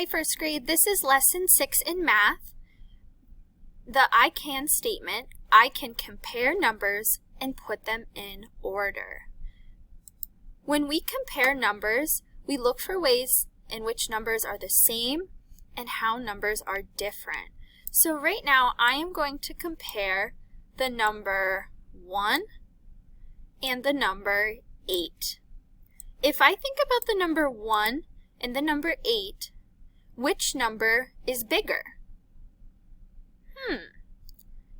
Hi, first grade. This is lesson 6 in math. The I can statement. I can compare numbers and put them in order. When we compare numbers, we look for ways in which numbers are the same and how numbers are different. So right now, I am going to compare the number 1 and the number 8. If I think about the number 1 and the number 8, which number is bigger?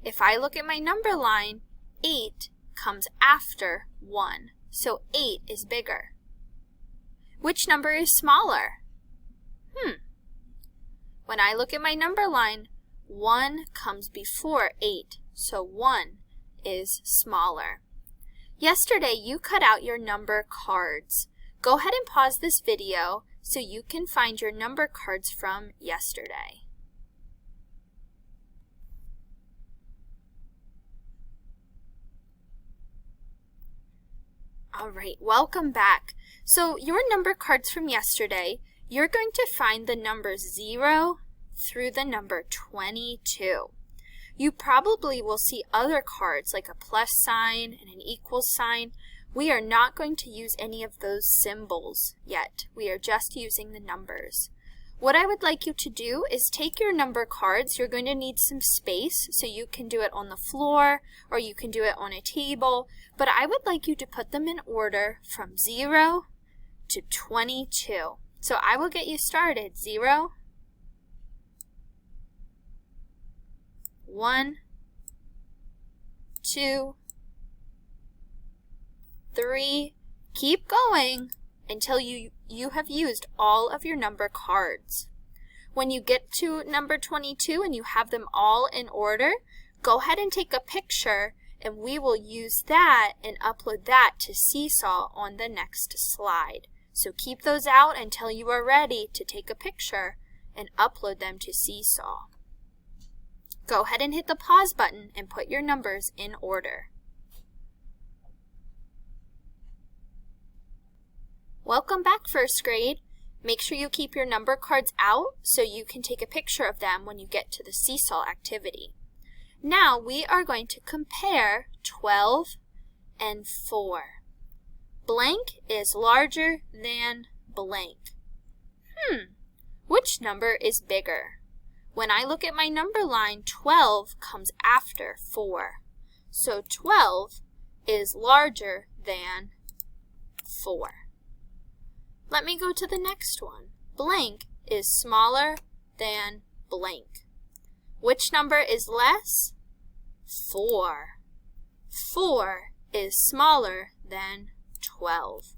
If I look at my number line, 8 comes after 1, so 8 is bigger. Which number is smaller? When I look at my number line, 1 comes before 8, so 1 is smaller. Yesterday, you cut out your number cards. Go ahead and pause this video so you can find your number cards from yesterday. All right, welcome back. So your number cards from yesterday, you're going to find the numbers 0 through the number 22. You probably will see other cards like a plus sign and an equal sign. We are not going to use any of those symbols yet. We are just using the numbers. What I would like you to do is take your number cards. You're going to need some space, so you can do it on the floor or you can do it on a table. But I would like you to put them in order from 0 to 22. So I will get you started. 0, 1, 2, 3, keep going until you have used all of your number cards. When you get to number 22 and you have them all in order, go ahead and take a picture and we will use that and upload that to Seesaw on the next slide. So keep those out until you are ready to take a picture and upload them to Seesaw. Go ahead and hit the pause button and put your numbers in order. Welcome back, first grade. Make sure you keep your number cards out so you can take a picture of them when you get to the Seesaw activity. Now we are going to compare 12 and 4. Blank is larger than blank. Which number is bigger? When I look at my number line, 12 comes after 4. So 12 is larger than 4. Let me go to the next one. Blank is smaller than blank. Which number is less? 4. 4 is smaller than 12.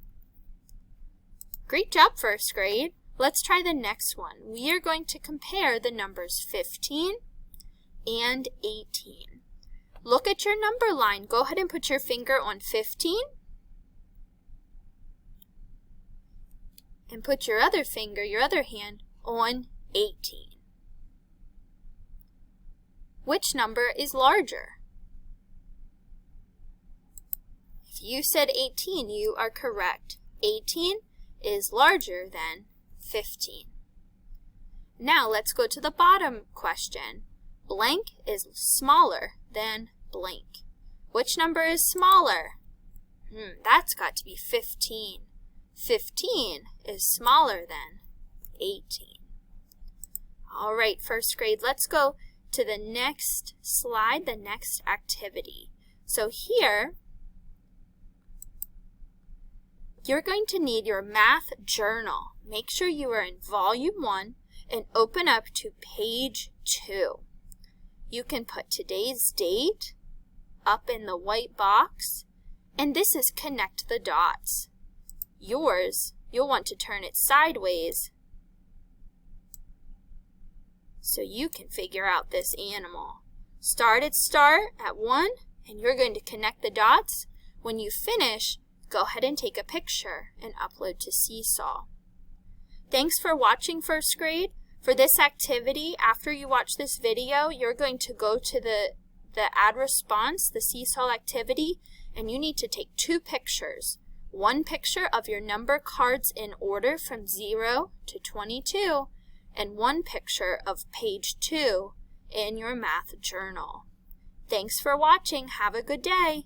Great job, first grade. Let's try the next one. We are going to compare the numbers 15 and 18. Look at your number line. Go ahead and put your finger on 15. And put your other finger, your other hand, on 18. Which number is larger? If you said 18, you are correct. 18 is larger than 15. Now let's go to the bottom question. Blank is smaller than blank. Which number is smaller? That's got to be 15. 15 is smaller than 18. All right, first grade, let's go to the next slide, the next activity. So here, you're going to need your math journal. Make sure you are in volume 1 and open up to page 2. You can put today's date up in the white box, and this is connect the dots. Yours, you'll want to turn it sideways so you can figure out this animal. Start at 1, and you're going to connect the dots. When you finish, go ahead and take a picture and upload to Seesaw. Thanks for watching, first grade. For this activity, after you watch this video, you're going to go to the add response, the Seesaw activity, and you need to take 2 pictures. One picture of your number cards in order from 0 to 22, and one picture of page 2 in your math journal. Thanks for watching. Have a good day.